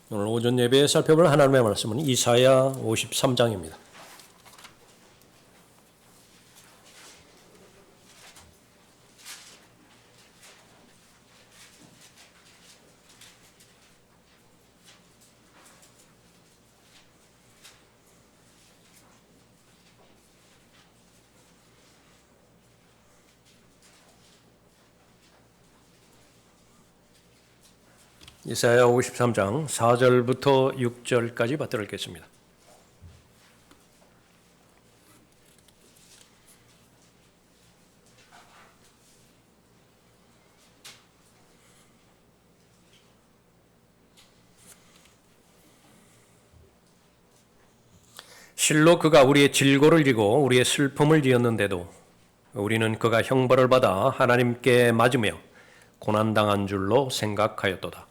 오늘 오전 예배에 살펴볼 하나님의 말씀은 이사야 53장입니다. 이사야 53장 4절부터 6절까지 받들어 읽겠습니다. 실로 그가 우리의 질고를 지고 우리의 슬픔을 지었는데도 우리는 그가 형벌을 받아 하나님께 맞으며 고난당한 줄로 생각하였도다.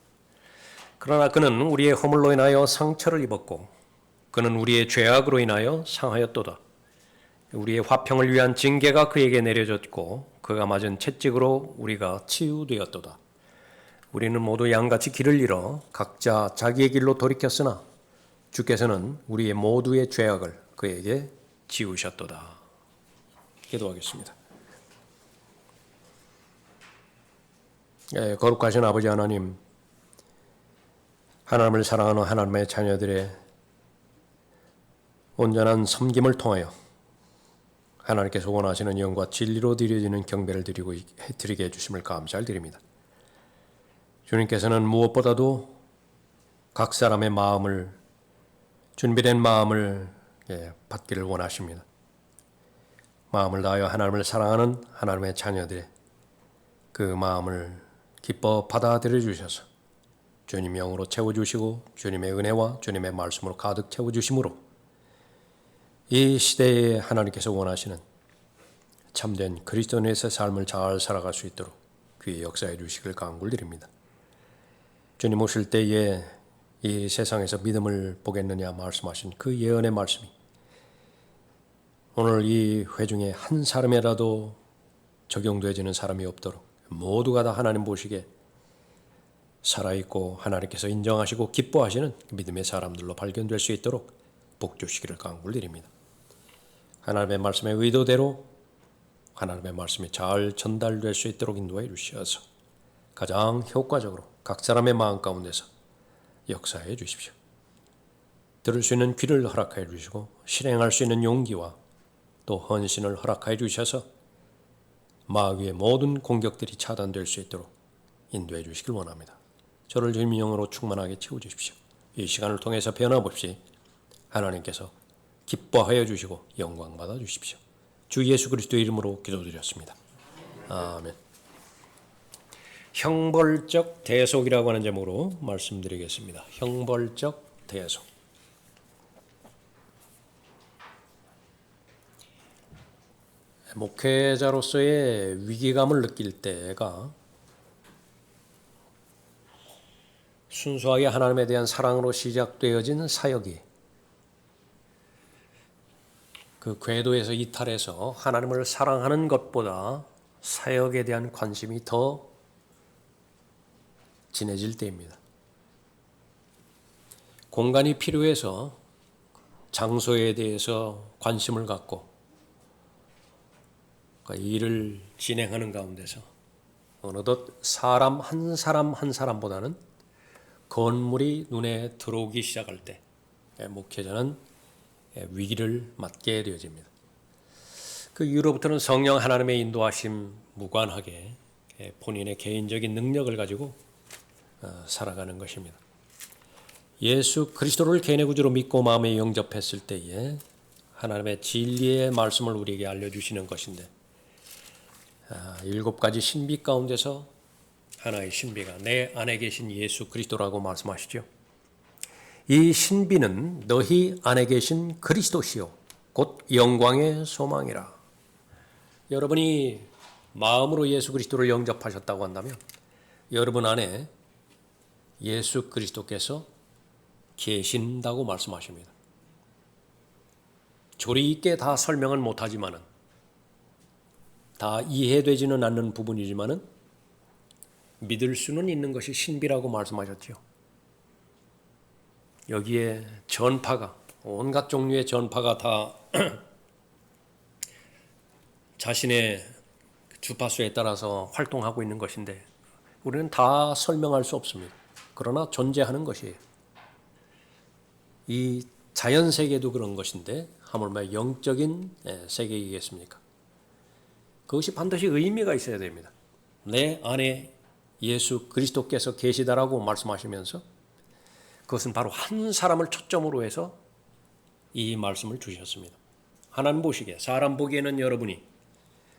그러나 그는 우리의 허물로 인하여 상처를 입었고 그는 우리의 죄악으로 인하여 상하였도다. 우리의 화평을 위한 징계가 그에게 내려졌고 그가 맞은 채찍으로 우리가 치유되었도다. 우리는 모두 양같이 길을 잃어 각자 자기의 길로 돌이켰으나 주께서는 우리의 모두의 죄악을 그에게 지우셨도다. 기도하겠습니다. 거룩하신 아버지 하나님, 하나님을 사랑하는 하나님의 자녀들의 온전한 섬김을 통하여 하나님께서 원하시는 영과 진리로 드려지는 경배를 드리게 해주심을 감사드립니다. 주님께서는 무엇보다도 각 사람의 마음을, 준비된 마음을 받기를 원하십니다. 마음을 다하여 하나님을 사랑하는 하나님의 자녀들의 그 마음을 기뻐 받아들여 주셔서 주님의 영으로 채워주시고 주님의 은혜와 주님의 말씀으로 가득 채워주심으로 이 시대에 하나님께서 원하시는 참된 그리스도인의 삶을 잘 살아갈 수 있도록 귀에 역사해 주시길 간구드립니다. 주님 오실 때에 이 세상에서 믿음을 보겠느냐 말씀하신 그 예언의 말씀이 오늘 이 회중에 한 사람이라도 적용되어지는 사람이 없도록 모두가 다 하나님 보시기에 살아있고 하나님께서 인정하시고 기뻐하시는 믿음의 사람들로 발견될 수 있도록 복 주시기를 간구드립니다. 하나님의 말씀의 의도대로 하나님의 말씀이 잘 전달될 수 있도록 인도해 주셔서 가장 효과적으로 각 사람의 마음 가운데서 역사해 주십시오. 들을 수 있는 귀를 허락해 주시고 실행할 수 있는 용기와 또 헌신을 허락해 주셔서 마귀의 모든 공격들이 차단될 수 있도록 인도해 주시길 원합니다. 저를 주님의 영으로 충만하게 채워주십시오. 이 시간을 통해서 변함없이 하나님께서 기뻐하여 주시고 영광 받아 주십시오. 주 예수 그리스도의 이름으로 기도드렸습니다. 아멘. 형벌적 대속이라고 하는 제목으로 말씀드리겠습니다. 형벌적 대속. 목회자로서의 위기감을 느낄 때가 순수하게 하나님에 대한 사랑으로 시작되어진 사역이 그 궤도에서 이탈해서 하나님을 사랑하는 것보다 사역에 대한 관심이 더 진해질 때입니다. 공간이 필요해서 장소에 대해서 관심을 갖고 일을 진행하는 가운데서 어느덧 사람 한 사람보다는 건물이 눈에 들어오기 시작할 때 목회자는 위기를 맞게 되어집니다. 그 이후로부터는 성령 하나님의 인도하심 무관하게 본인의 개인적인 능력을 가지고 살아가는 것입니다. 예수 그리스도를 개인의 구주로 믿고 마음에 영접했을 때에 하나님의 진리의 말씀을 우리에게 알려주시는 것인데 7가지 신비 가운데서 하나의 신비가 내 안에 계신 예수 그리스도라고 말씀하시죠. 이 신비는 너희 안에 계신 그리스도시요 곧 영광의 소망이라. 여러분이 마음으로 예수 그리스도를 영접하셨다고 한다면 여러분 안에 예수 그리스도께서 계신다고 말씀하십니다. 조리 있게 다 설명은 못하지만은 다 이해되지는 않는 부분이지만은 믿을 수는 있는 것이 신비라고 말씀하셨죠. 여기에 전파가 온갖 종류의 전파가 다 자신의 주파수에 따라서 활동하고 있는 것인데 우리는 다 설명할 수 없습니다. 그러나 존재하는 것이에요. 이 자연 세계도 그런 것인데 하물며 영적인 세계이겠습니까? 그것이 반드시 의미가 있어야 됩니다. 내 안에 예수 그리스도께서 계시다라고 말씀하시면서 그것은 바로 한 사람을 초점으로 해서 이 말씀을 주셨습니다. 하나님 보시기에 사람 보기에는 여러분이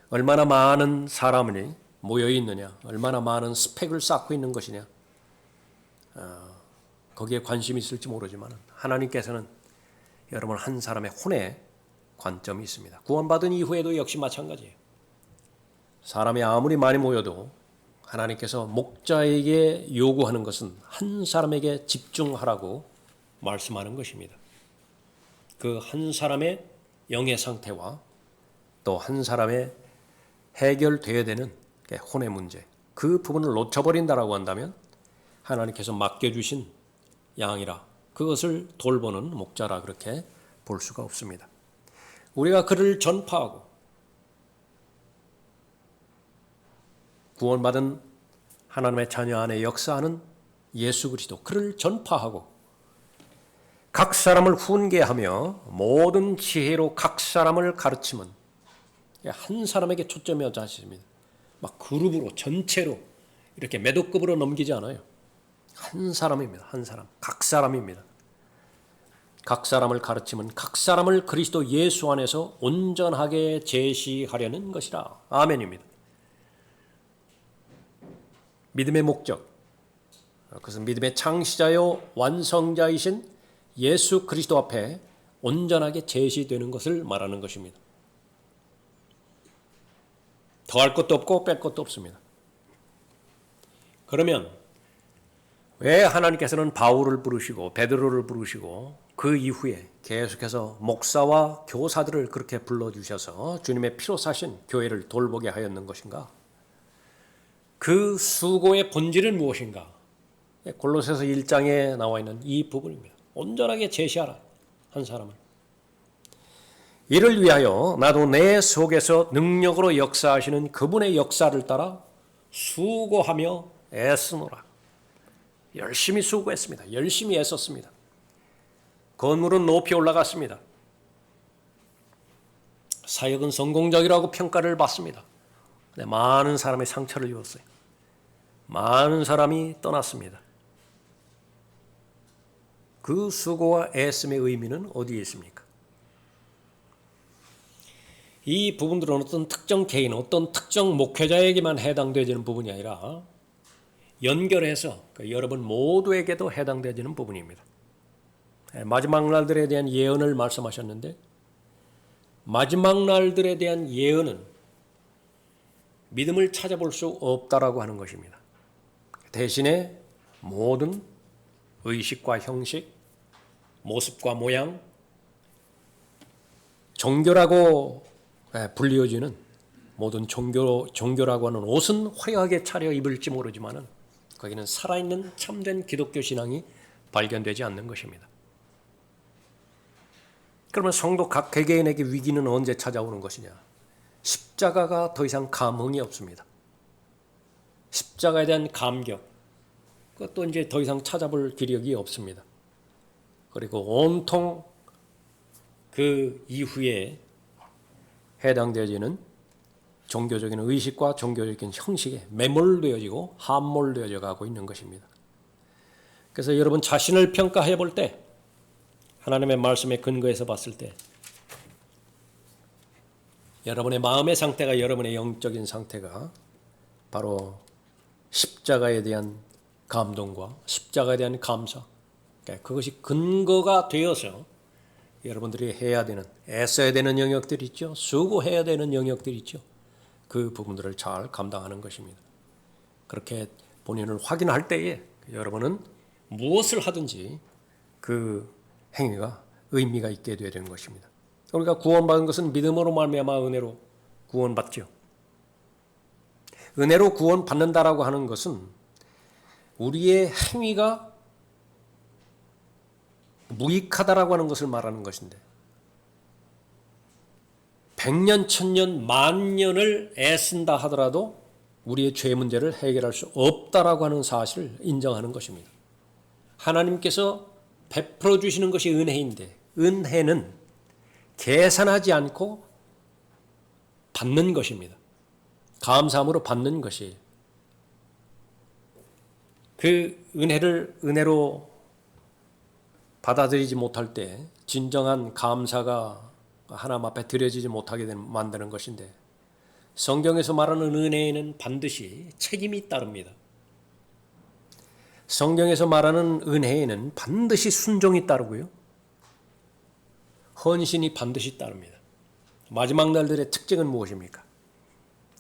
얼마나 많은 사람이 모여 있느냐, 얼마나 많은 스펙을 쌓고 있는 것이냐, 거기에 관심이 있을지 모르지만 하나님께서는 여러분 한 사람의 혼에 관점이 있습니다. 구원받은 이후에도 역시 마찬가지예요. 사람이 아무리 많이 모여도 하나님께서 목자에게 요구하는 것은 한 사람에게 집중하라고 말씀하는 것입니다. 그 한 사람의 영의 상태와 또 한 사람의 해결되어야 되는 혼의 문제, 그 부분을 놓쳐버린다라고 한다면 하나님께서 맡겨주신 양이라 그것을 돌보는 목자라 그렇게 볼 수가 없습니다. 우리가 그를 전파하고 구원받은 하나님의 자녀 안에 역사하는 예수 그리스도, 그를 전파하고 각 사람을 훈계하며 모든 지혜로 각 사람을 가르치면 한 사람에게 초점이 자십니다. 막 그룹으로 전체로 이렇게 매도급으로 넘기지 않아요. 한 사람입니다. 한 사람, 각 사람입니다. 각 사람을 가르치면 각 사람을 그리스도 예수 안에서 온전하게 제시하려는 것이라. 아멘입니다. 믿음의 목적, 그것은 믿음의 창시자요 완성자이신 예수 그리스도 앞에 온전하게 제시되는 것을 말하는 것입니다. 더할 것도 없고 뺄 것도 없습니다. 그러면 왜 하나님께서는 바울을 부르시고 베드로를 부르시고 그 이후에 계속해서 목사와 교사들을 그렇게 불러주셔서 주님의 피로 사신 교회를 돌보게 하였는 것인가? 그 수고의 본질은 무엇인가? 골로새서 1장에 나와 있는 이 부분입니다. 온전하게 제시하라, 한 사람을. 이를 위하여 나도 내 속에서 능력으로 역사하시는 그분의 역사를 따라 수고하며 애쓰노라. 열심히 수고했습니다. 열심히 애썼습니다. 건물은 높이 올라갔습니다. 사역은 성공적이라고 평가를 받습니다. 많은 사람의 상처를 입었어요. 많은 사람이 떠났습니다. 그 수고와 애씀의 의미는 어디에 있습니까? 이 부분들은 어떤 특정 개인, 어떤 특정 목회자에게만 해당되지는 부분이 아니라 연결해서 여러분 모두에게도 해당되지는 부분입니다. 마지막 날들에 대한 예언을 말씀하셨는데 마지막 날들에 대한 예언은 믿음을 찾아볼 수 없다라고 하는 것입니다. 대신에 모든 의식과 형식, 모습과 모양, 종교라고 불리어지는 모든 종교라고 하는 옷은 화려하게 차려 입을지 모르지만 거기는 살아있는 참된 기독교 신앙이 발견되지 않는 것입니다. 그러면 성도 각 개개인에게 위기는 언제 찾아오는 것이냐? 십자가가 더 이상 감흥이 없습니다. 십자가에 대한 감격, 그것도 이제 더 이상 찾아볼 기력이 없습니다. 그리고 온통 그 이후에 해당되어지는 종교적인 의식과 종교적인 형식에 매몰되어지고 함몰되어져 가고 있는 것입니다. 그래서 여러분 자신을 평가해 볼 때 하나님의 말씀에 근거해서 봤을 때 여러분의 마음의 상태가 여러분의 영적인 상태가 바로 십자가에 대한 감동과 십자가에 대한 감사, 그것이 근거가 되어서 여러분들이 해야 되는, 애써야 되는 영역들이 있죠. 수고해야 되는 영역들이 있죠. 그 부분들을 잘 감당하는 것입니다. 그렇게 본인을 확인할 때에 여러분은 무엇을 하든지 그 행위가 의미가 있게 되는 것입니다. 우리가 구원받은 것은 믿음으로 말미암아 은혜로 구원받죠. 은혜로 구원받는다라고 하는 것은 우리의 행위가 무익하다라고 하는 것을 말하는 것인데 100년, 1000년, 만년을 애쓴다 하더라도 우리의 죄 문제를 해결할 수 없다라고 하는 사실을 인정하는 것입니다. 하나님께서 베풀어 주시는 것이 은혜인데 은혜는 계산하지 않고 받는 것입니다. 감사함으로 받는 것이에요. 그 은혜를 은혜로 받아들이지 못할 때 진정한 감사가 하나님 앞에 드려지지 못하게 만드는 것인데 성경에서 말하는 은혜에는 반드시 책임이 따릅니다. 성경에서 말하는 은혜에는 반드시 순종이 따르고요. 헌신이 반드시 따릅니다. 마지막 날들의 특징은 무엇입니까?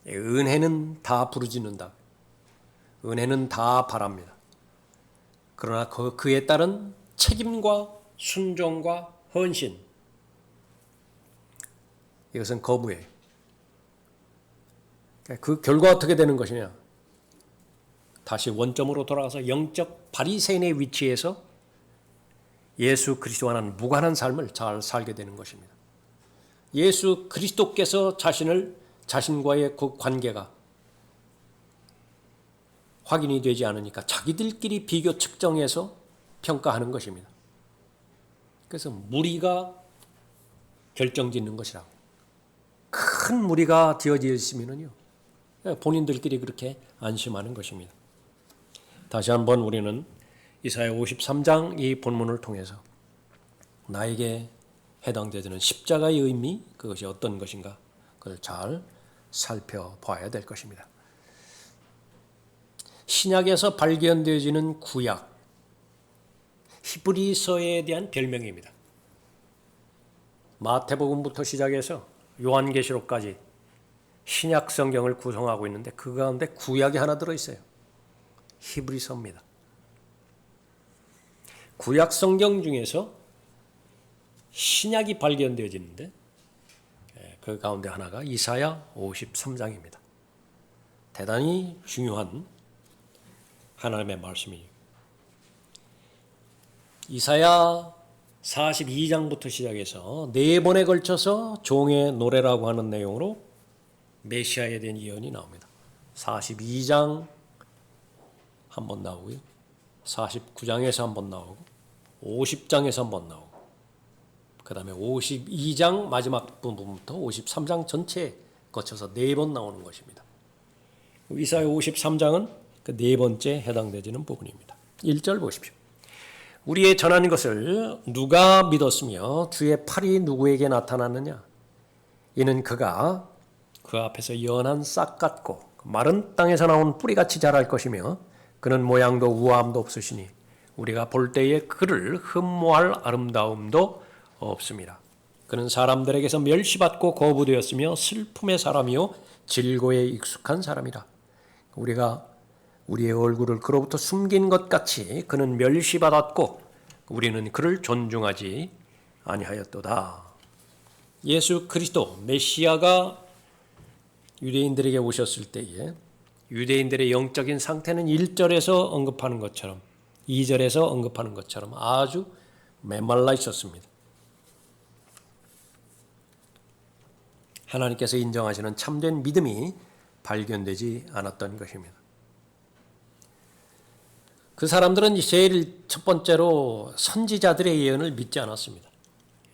은혜는 다 부르짖는다. 은혜는 다 바랍니다. 그러나 그에 따른 책임과 순종과 헌신, 이것은 거부예요. 그 결과 어떻게 되는 것이냐? 다시 원점으로 돌아가서 영적 바리새인의 위치에서 예수 그리스도와는 무관한 삶을 잘 살게 되는 것입니다. 예수 그리스도께서 자신과의 그 관계가 확인이 되지 않으니까 자기들끼리 비교 측정해서 평가하는 것입니다. 그래서 무리가 결정짓는 것이라고. 큰 무리가 지어져 있으면요, 본인들끼리 그렇게 안심하는 것입니다. 다시 한번 우리는 이사야 53장 이 본문을 통해서 나에게 해당되는 십자가의 의미, 그것이 어떤 것인가, 그걸 잘 살펴봐야 될 것입니다. 신약에서 발견되어지는 구약, 히브리서에 대한 별명입니다. 마태복음부터 시작해서 요한계시록까지 신약 성경을 구성하고 있는데 그 가운데 구약이 하나 들어있어요. 히브리서입니다. 구약 성경 중에서 신약이 발견되어지는데 그 가운데 하나가 이사야 53장입니다. 대단히 중요한 하나님의 말씀이에요. 이사야 42장부터 시작해서 4번에 걸쳐서 종의 노래라고 하는 내용으로 메시아에 대한 예언이 나옵니다. 42장 한 번 나오고요. 49장에서 한 번 나오고 50장에서 한 번 나오고 그 다음에 52장 마지막 부분부터 53장 전체에 거쳐서 4번 나오는 것입니다. 이사야 53장은 그 4번째 해당되는 부분입니다. 1절 보십시오. 우리의 전한 것을 누가 믿었으며 주의 팔이 누구에게 나타났느냐? 이는 그가 그 앞에서 연한 싹 같고 마른 땅에서 나온 뿌리같이 자랄 것이며 그는 모양도 우아함도 없으시니 우리가 볼 때에 그를 흠모할 아름다움도 없습니다. 그는 사람들에게서 멸시받고 거부되었으며 슬픔의 사람이요 질고에 익숙한 사람이라. 우리가 우리의 얼굴을 그로부터 숨긴 것 같이 그는 멸시받았고 우리는 그를 존중하지 아니하였도다. 예수 그리스도 메시아가 유대인들에게 오셨을 때에 유대인들의 영적인 상태는 1절에서 언급하는 것처럼 2절에서 언급하는 것처럼 아주 메말라 있었습니다. 하나님께서 인정하시는 참된 믿음이 발견되지 않았던 것입니다. 그 사람들은 제일 첫 번째로 선지자들의 예언을 믿지 않았습니다.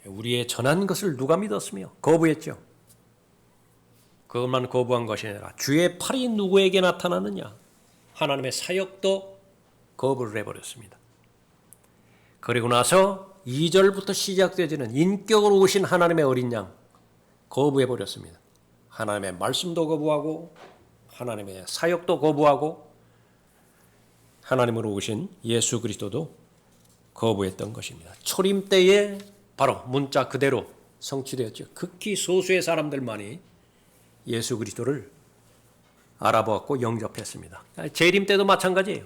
우리의 전한 것을 누가 믿었으며 거부했죠. 그것만 거부한 것이 아니라 주의 팔이 누구에게 나타나느냐? 하나님의 사역도 거부를 해버렸습니다. 그리고 나서 2절부터 시작되어지는 인격으로 오신 하나님의 어린 양 거부해버렸습니다. 하나님의 말씀도 거부하고 하나님의 사역도 거부하고 하나님으로 오신 예수 그리스도도 거부했던 것입니다. 초림 때에 바로 문자 그대로 성취되었죠. 극히 소수의 사람들만이 예수 그리스도를 알아보았고 영접했습니다. 재림 때도 마찬가지예요.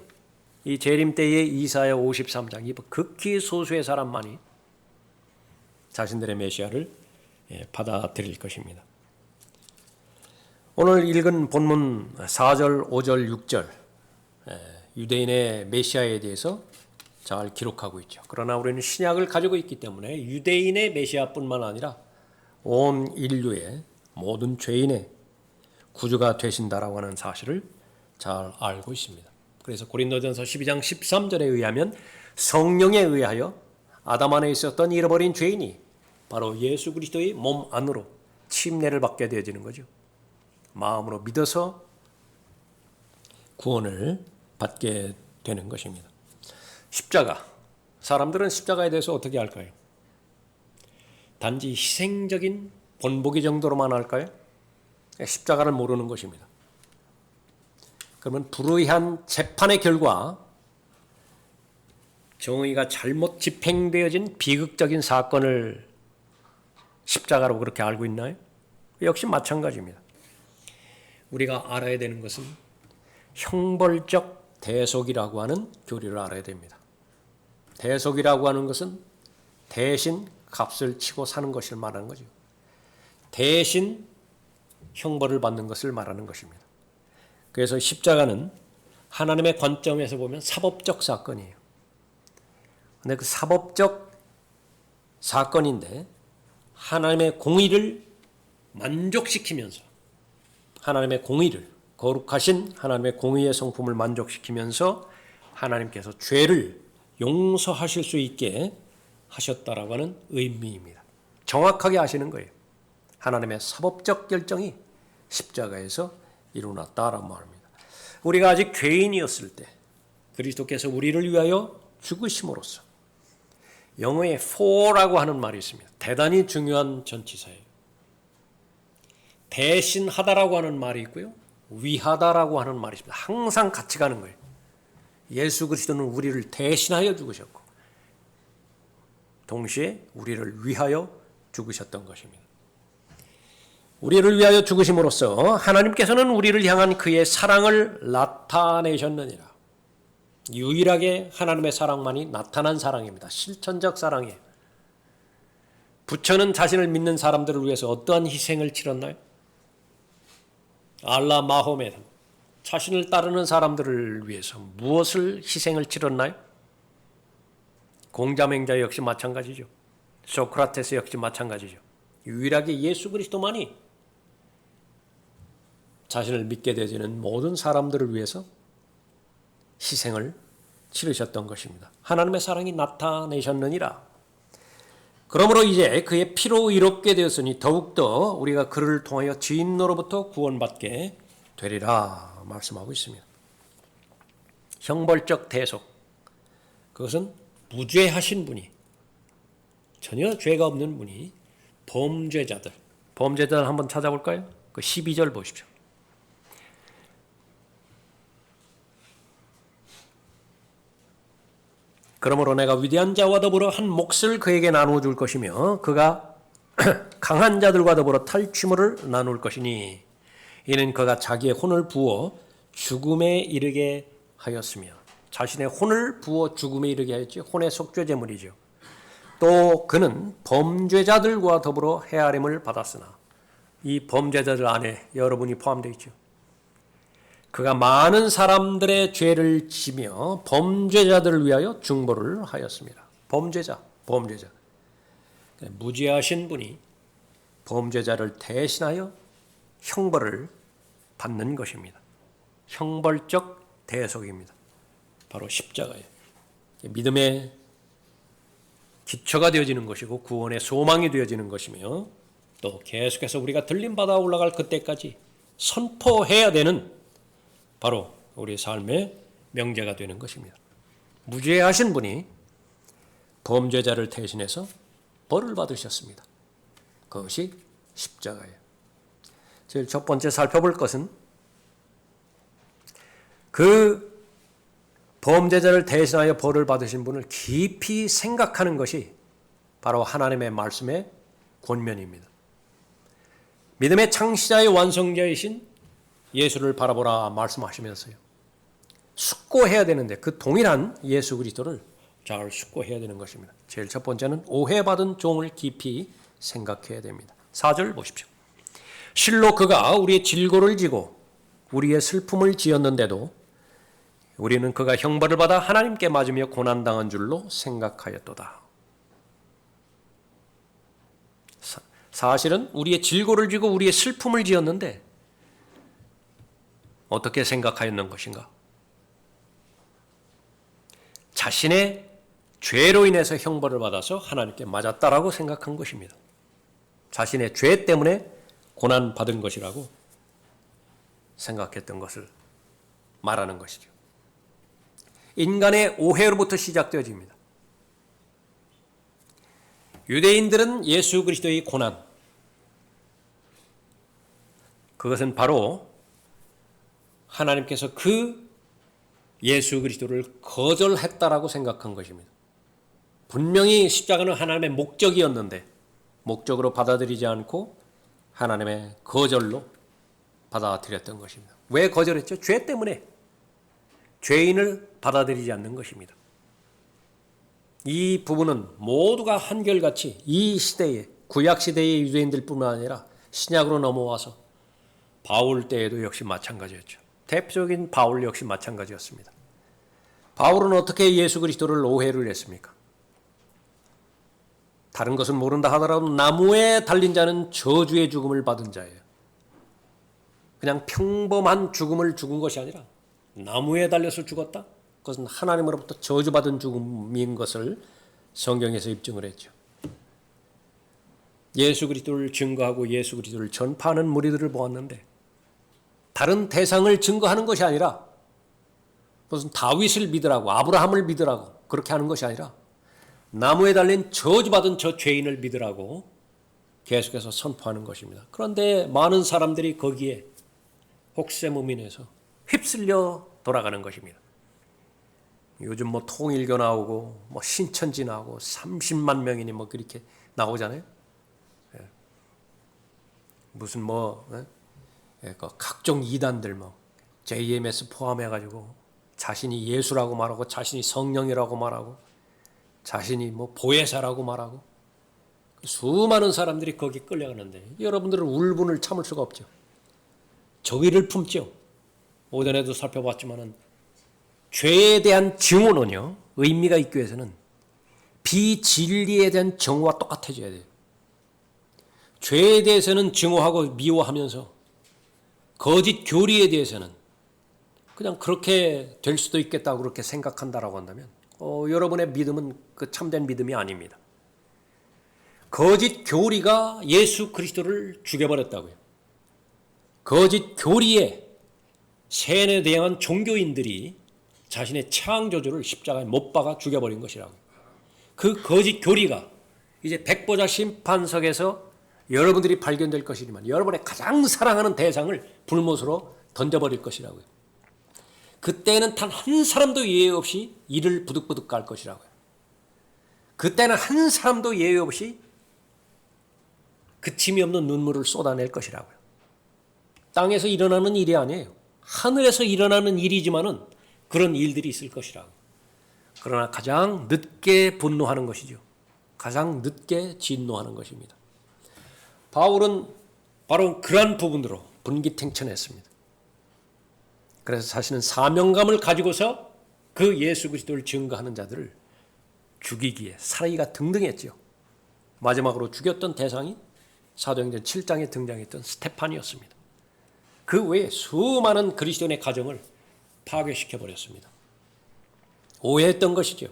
이 재림 때의 이사야 53장, 극히 소수의 사람만이 자신들의 메시아를 받아들일 것입니다. 오늘 읽은 본문 4절, 5절, 6절 유대인의 메시아에 대해서 잘 기록하고 있죠. 그러나 우리는 신약을 가지고 있기 때문에 유대인의 메시아뿐만 아니라 온 인류의 모든 죄인의 구주가 되신다라고 하는 사실을 잘 알고 있습니다. 그래서 고린도전서 12장 13절에 의하면 성령에 의하여 아담 안에 있었던 잃어버린 죄인이 바로 예수 그리스도의 몸 안으로 침례를 받게 되어지는 거죠. 마음으로 믿어서 구원을 받게 되는 것입니다. 십자가. 사람들은 십자가에 대해서 어떻게 할까요? 단지 희생적인 본보기 정도로만 할까요? 십자가를 모르는 것입니다. 그러면 불의한 재판의 결과 정의가 잘못 집행되어진 비극적인 사건을 십자가로 그렇게 알고 있나요? 역시 마찬가지입니다. 우리가 알아야 되는 것은 형벌적 대속이라고 하는 교리를 알아야 됩니다. 대속이라고 하는 것은 대신 값을 치고 사는 것을 말하는 거죠. 대신 형벌을 받는 것을 말하는 것입니다. 그래서 십자가는 하나님의 관점에서 보면 사법적 사건이에요. 근데 그 사법적 사건인데 하나님의 공의를 만족시키면서 하나님의 공의를 거룩하신 하나님의 공의의 성품을 만족시키면서 하나님께서 죄를 용서하실 수 있게 하셨다라고 하는 의미입니다. 정확하게 아시는 거예요. 하나님의 사법적 결정이 십자가에서 이루어났다라고 말합니다. 우리가 아직 죄인이었을 때 그리스도께서 우리를 위하여 죽으심으로써 영어에 for라고 하는 말이 있습니다. 대단히 중요한 전치사예요. 대신하다라고 하는 말이 있고요. 위하다라고 하는 말이 있습니다. 항상 같이 가는 거예요. 예수 그리스도는 우리를 대신하여 죽으셨고 동시에 우리를 위하여 죽으셨던 것입니다. 우리를 위하여 죽으심으로써 하나님께서는 우리를 향한 그의 사랑을 나타내셨느니라. 유일하게 하나님의 사랑만이 나타난 사랑입니다. 실천적 사랑이에요. 부처는 자신을 믿는 사람들을 위해서 어떠한 희생을 치렀나요? 알라 마호메드, 자신을 따르는 사람들을 위해서 무엇을 희생을 치렀나요? 공자맹자 역시 마찬가지죠. 소크라테스 역시 마찬가지죠. 유일하게 예수 그리스도만이 자신을 믿게 되지는 모든 사람들을 위해서 희생을 치르셨던 것입니다. 하나님의 사랑이 나타내셨느니라. 그러므로 이제 그의 피로 의롭게 되었으니 더욱더 우리가 그를 통하여 죄인으로부터 구원받게 되리라 말씀하고 있습니다. 형벌적 대속, 그것은 무죄하신 분이, 전혀 죄가 없는 분이 범죄자들 한번 찾아볼까요? 그 12절 보십시오. 그러므로 내가 위대한 자와 더불어 한 몫을 그에게 나누어 줄 것이며 그가 강한 자들과 더불어 탈취물을 나눌 것이니 이는 그가 자기의 혼을 부어 죽음에 이르게 하였으며, 자신의 혼을 부어 죽음에 이르게 하였지, 혼의 속죄 제물이죠. 또 그는 범죄자들과 더불어 헤아림을 받았으나, 이 범죄자들 안에 여러분이 포함되어 있죠. 그가 많은 사람들의 죄를 지며 범죄자들을 위하여 중보를 하였습니다. 범죄자. 무죄하신 분이 범죄자를 대신하여 형벌을 받는 것입니다. 형벌적 대속입니다. 바로 십자가예요. 믿음의 기초가 되어지는 것이고 구원의 소망이 되어지는 것이며, 또 계속해서 우리가 들림받아 올라갈 그때까지 선포해야 되는 바로 우리 삶의 명제가 되는 것입니다. 무죄하신 분이 범죄자를 대신해서 벌을 받으셨습니다. 그것이 십자가예요. 제일 첫 번째 살펴볼 것은 그 범죄자를 대신하여 벌을 받으신 분을 깊이 생각하는 것이 바로 하나님의 말씀의 권면입니다. 믿음의 창시자의 완성자이신 예수를 바라보라 말씀하시면서요, 숙고해야 되는데 그 동일한 예수 그리스도를 잘 숙고해야 되는 것입니다. 제일 첫 번째는 오해받은 종을 깊이 생각해야 됩니다. 4절 보십시오. 실로 그가 우리의 질고를 지고 우리의 슬픔을 지었는데도 우리는 그가 형벌을 받아 하나님께 맞으며 고난당한 줄로 생각하였도다. 사실은 우리의 질고를 지고 우리의 슬픔을 지었는데 어떻게 생각하였는 것인가? 자신의 죄로 인해서 형벌을 받아서 하나님께 맞았다라고 생각한 것입니다. 자신의 죄 때문에 고난받은 것이라고 생각했던 것을 말하는 것이죠. 인간의 오해로부터 시작되어집니다. 유대인들은 예수 그리스도의 고난, 그것은 바로 하나님께서 그 예수 그리스도를 거절했다라고 생각한 것입니다. 분명히 십자가는 하나님의 목적이었는데 목적으로 받아들이지 않고 하나님의 거절로 받아들였던 것입니다. 왜 거절했죠? 죄 때문에. 죄인을 받아들이지 않는 것입니다. 이 부분은 모두가 한결같이 이 시대에, 구약 시대의 유대인들뿐만 아니라 신약으로 넘어와서 바울 때에도 역시 마찬가지였죠. 대표적인 바울 역시 마찬가지였습니다. 바울은 어떻게 예수 그리스도를 오해를 했습니까? 다른 것은 모른다 하더라도 나무에 달린 자는 저주의 죽음을 받은 자예요. 그냥 평범한 죽음을 죽은 것이 아니라 나무에 달려서 죽었다? 그것은 하나님으로부터 저주받은 죽음인 것을 성경에서 입증을 했죠. 예수 그리스도를 증거하고 예수 그리스도를 전파하는 무리들을 보았는데 다른 대상을 증거하는 것이 아니라 무슨 다윗을 믿으라고 아브라함을 믿으라고 그렇게 하는 것이 아니라 나무에 달린 저주받은 저 죄인을 믿으라고 계속해서 선포하는 것입니다. 그런데 많은 사람들이 거기에 혹세무민해서 휩쓸려 돌아가는 것입니다. 요즘 뭐 통일교 나오고 뭐 신천지 나오고 30만 명이니 뭐 그렇게 나오잖아요. 무슨 뭐 각종 이단들 뭐 JMS 포함해가지고 자신이 예수라고 말하고 자신이 성령이라고 말하고 자신이 뭐 보혜사라고 말하고 수많은 사람들이 거기 끌려가는데 여러분들은 울분을 참을 수가 없죠. 저기를 품죠. 오전에도 살펴봤지만은 죄에 대한 증오는요, 의미가 있기 위해서는 비진리에 대한 정오와 똑같아져야 돼요. 죄에 대해서는 증오하고 미워하면서 거짓 교리에 대해서는 그냥 그렇게 될 수도 있겠다고 그렇게 생각한다라고 한다면 여러분의 믿음은 그 참된 믿음이 아닙니다. 거짓 교리가 예수 그리스도를 죽여버렸다고요. 거짓 교리에 세뇌에 대한 종교인들이 자신의 창조주를 십자가에 못 박아 죽여버린 것이라고요. 그 거짓 교리가 이제 백보자 심판석에서 여러분들이 발견될 것이지만 여러분의 가장 사랑하는 대상을 불못으로 던져버릴 것이라고요. 그때는 단 한 사람도 예외 없이 이를 부득부득 깔 것이라고요. 그때는 한 사람도 예외 없이 그침이 없는 눈물을 쏟아낼 것이라고요. 땅에서 일어나는 일이 아니에요. 하늘에서 일어나는 일이지만은 그런 일들이 있을 것이라고. 그러나 가장 늦게 분노하는 것이죠. 가장 늦게 진노하는 것입니다. 바울은 바로 그러한 부분으로 분기탱천했습니다. 그래서 자신은 사명감을 가지고서 그 예수 그리스도를 증거하는 자들을 죽이기에 살아기가 등등했죠. 마지막으로 죽였던 대상이 사도행전 7장에 등장했던 스테판이었습니다. 그 외에 수많은 그리스도인의 가정을 파괴시켜버렸습니다. 오해했던 것이죠.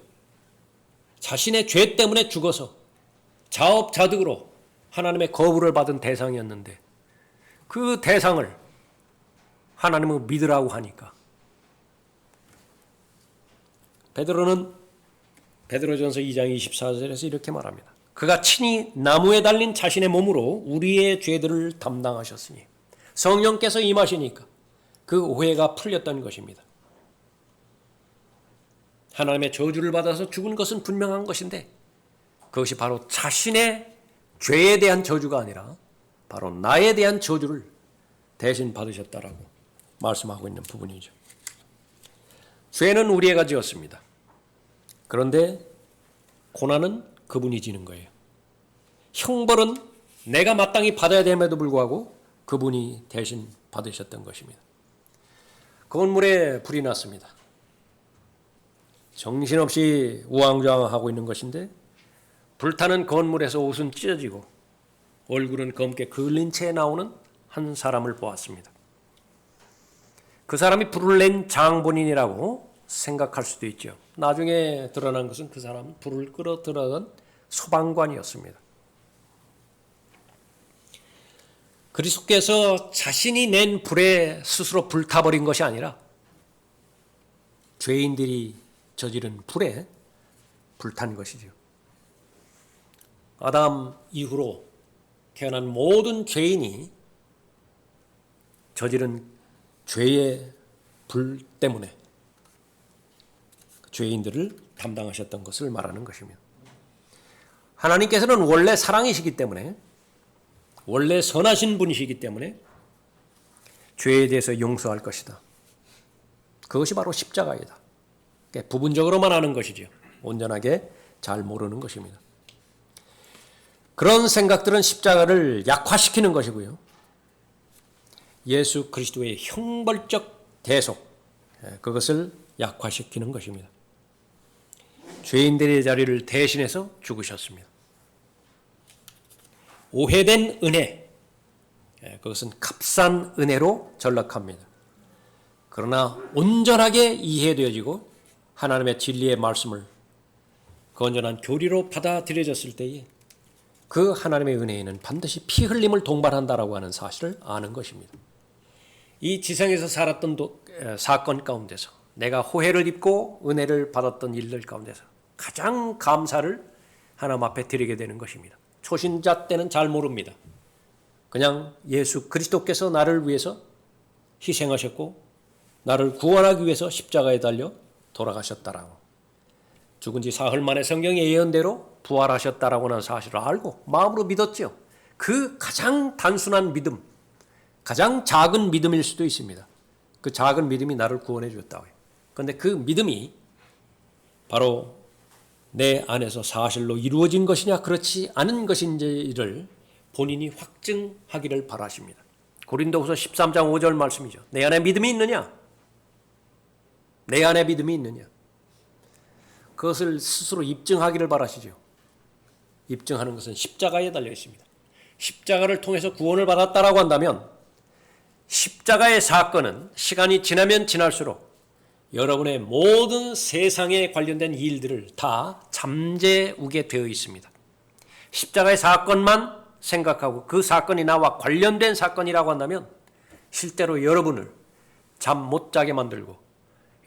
자신의 죄 때문에 죽어서 자업자득으로 하나님의 거부를 받은 대상이었는데 그 대상을 하나님을 믿으라고 하니까 베드로는 베드로전서 2장 24절에서 이렇게 말합니다. 그가 친히 나무에 달린 자신의 몸으로 우리의 죄들을 담당하셨으니 성령께서 임하시니까 그 오해가 풀렸던 것입니다. 하나님의 저주를 받아서 죽은 것은 분명한 것인데 그것이 바로 자신의 죄에 대한 저주가 아니라 바로 나에 대한 저주를 대신 받으셨다라고 말씀하고 있는 부분이죠. 죄는 우리가 지었습니다. 그런데 고난은 그분이 지는 거예요. 형벌은 내가 마땅히 받아야 됨에도 불구하고 그분이 대신 받으셨던 것입니다. 건물에 불이 났습니다. 정신없이 우왕좌왕하고 있는 것인데 불타는 건물에서 옷은 찢어지고 얼굴은 검게 그을린 채 나오는 한 사람을 보았습니다. 그 사람이 불을 낸 장본인이라고 생각할 수도 있죠. 나중에 드러난 것은 그 사람은 불을 끌어 들어간 소방관이었습니다. 그리스도께서 자신이 낸 불에 스스로 불타버린 것이 아니라 죄인들이 저지른 불에 불탄 것이죠. 아담 이후로 태어난 모든 죄인이 저지른 죄의 불 때문에 죄인들을 담당하셨던 것을 말하는 것입니다. 하나님께서는 원래 사랑이시기 때문에, 원래 선하신 분이시기 때문에 죄에 대해서 용서할 것이다. 그것이 바로 십자가이다. 부분적으로만 하는 것이죠. 온전하게 잘 모르는 것입니다. 그런 생각들은 십자가를 약화시키는 것이고요. 예수 그리스도의 형벌적 대속, 그것을 약화시키는 것입니다. 죄인들의 자리를 대신해서 죽으셨습니다. 오해된 은혜, 그것은 값싼 은혜로 전락합니다. 그러나 온전하게 이해되어지고 하나님의 진리의 말씀을 건전한 교리로 받아들여졌을 때에 그 하나님의 은혜에는 반드시 피 흘림을 동반한다라고 하는 사실을 아는 것입니다. 이 지상에서 살았던 사건 가운데서 내가 호혜를 입고 은혜를 받았던 일들 가운데서 가장 감사를 하나님 앞에 드리게 되는 것입니다. 초신자 때는 잘 모릅니다. 그냥 예수 그리스도께서 나를 위해서 희생하셨고 나를 구원하기 위해서 십자가에 달려 돌아가셨다라고, 죽은 지 사흘 만에 성경의 예언대로 부활하셨다라고 하는 사실을 알고 마음으로 믿었죠. 그 가장 단순한 믿음, 가장 작은 믿음일 수도 있습니다. 그 작은 믿음이 나를 구원해 주었다고요. 그런데 그 믿음이 바로 내 안에서 사실로 이루어진 것이냐 그렇지 않은 것인지를 본인이 확증하기를 바라십니다. 고린도후서 13장 5절 말씀이죠. 내 안에 믿음이 있느냐? 내 안에 믿음이 있느냐? 그것을 스스로 입증하기를 바라시죠. 입증하는 것은 십자가에 달려 있습니다. 십자가를 통해서 구원을 받았다라고 한다면 십자가의 사건은 시간이 지나면 지날수록 여러분의 모든 세상에 관련된 일들을 다 잠재우게 되어 있습니다. 십자가의 사건만 생각하고 그 사건이 나와 관련된 사건이라고 한다면 실제로 여러분을 잠 못 자게 만들고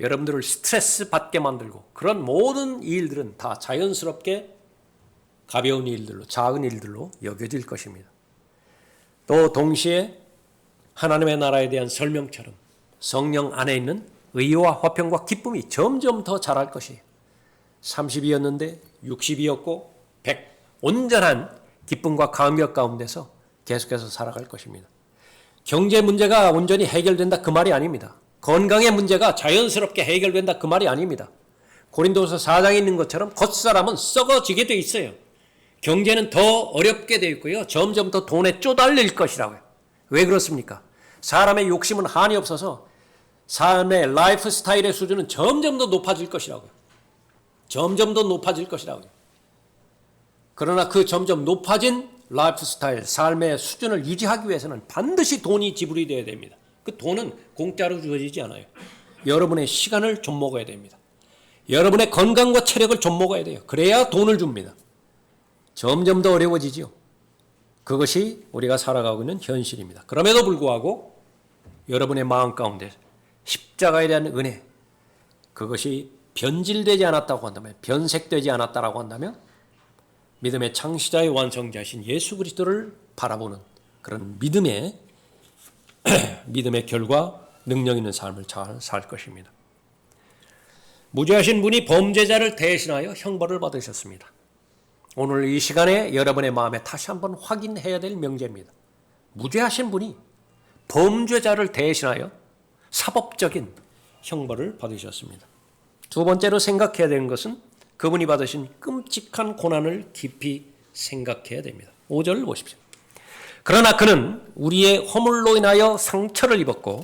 여러분들을 스트레스 받게 만들고 그런 모든 일들은 다 자연스럽게 가벼운 일들로, 작은 일들로 여겨질 것입니다. 또 동시에 하나님의 나라에 대한 설명처럼 성령 안에 있는 의와 화평과 기쁨이 점점 더 자랄 것이에요. 30이었는데 60이었고 100, 온전한 기쁨과 감격 가운데서 계속해서 살아갈 것입니다. 경제 문제가 온전히 해결된다 그 말이 아닙니다. 건강의 문제가 자연스럽게 해결된다 그 말이 아닙니다. 고린도서 4장에 있는 것처럼 겉사람은 썩어지게 돼 있어요. 경제는 더 어렵게 돼 있고요. 점점 더 돈에 쪼달릴 것이라고요. 왜 그렇습니까? 사람의 욕심은 한이 없어서 삶의 라이프 스타일의 수준은 점점 더 높아질 것이라고요. 점점 더 높아질 것이라고요. 그러나 그 점점 높아진 라이프 스타일, 삶의 수준을 유지하기 위해서는 반드시 돈이 지불이 되어야 됩니다. 그 돈은 공짜로 주어지지 않아요. 여러분의 시간을 좀 먹어야 됩니다. 여러분의 건강과 체력을 좀 먹어야 돼요. 그래야 돈을 줍니다. 점점 더 어려워지죠. 그것이 우리가 살아가고 있는 현실입니다. 그럼에도 불구하고 여러분의 마음 가운데 십자가에 대한 은혜, 그것이 변질되지 않았다고 한다면, 변색되지 않았다고 한다면 믿음의 창시자의 완성자이신 예수 그리스도를 바라보는 그런 믿음의 결과 능력 있는 삶을 잘 살 것입니다. 무죄하신 분이 범죄자를 대신하여 형벌을 받으셨습니다. 오늘 이 시간에 여러분의 마음에 다시 한번 확인해야 될 명제입니다. 무죄하신 분이 범죄자를 대신하여 사법적인 형벌을 받으셨습니다. 두 번째로 생각해야 되는 것은 그분이 받으신 끔찍한 고난을 깊이 생각해야 됩니다. 5절을 보십시오. 그러나 그는 우리의 허물로 인하여 상처를 입었고